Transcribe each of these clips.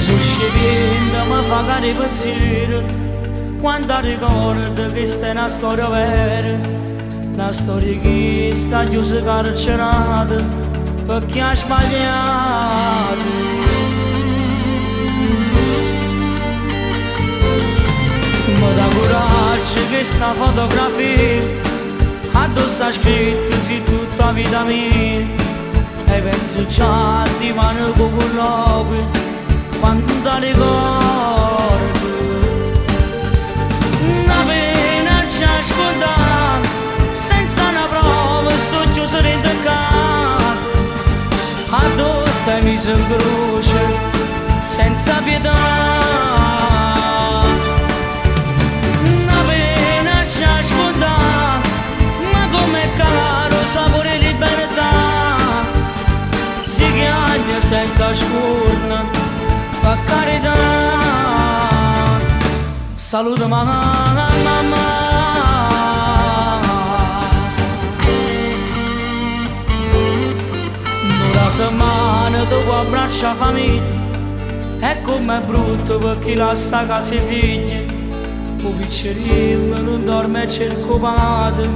Sto scegliendo, mi fa cari pensieri quando ricordo che questa è una storia vera, una storia che sta chiusa carcerata perché ha sbagliato. Mi dà coraggio che sta fotografia addosso ha scritto sì tutta vita mia e penso già di mano con colloqui quando ricordo una pena ci ascoltare senza una prova sto chiuso dentro il capo addosso mi si incrocia senza pietà una pena ci ascoltare ma come caro sapore libertà si chiagna senza scorna per carità, saluto mamma. Una settimana dopo abbraccia famiglia, e com'è brutto per chi lascia casa e figli, un piccerino non dorme e cerco padre,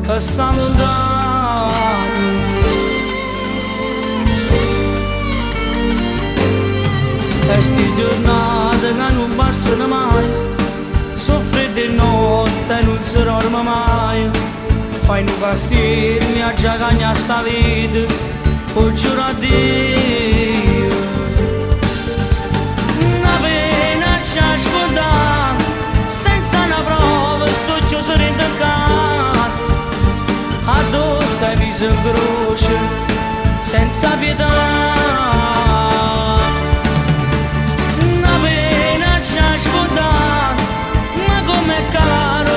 che sta lontano. E sti giornate che non passano mai, soffri di notte e non si dorme mai, fai un castigo, mi ha già cagnato sta vita, ho giurato a Dio. Una pena ci ascoltare, senza una prova sto chiuso dentro il capo, addosso e mi si incrocia, senza pietà.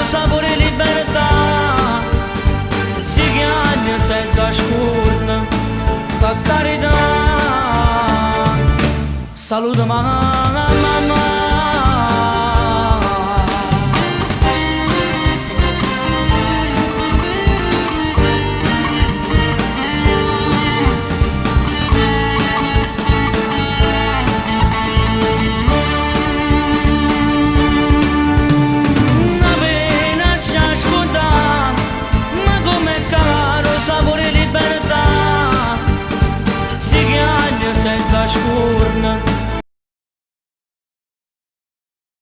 Sapore libertà si chiagna senza scorna per carità saluto mamma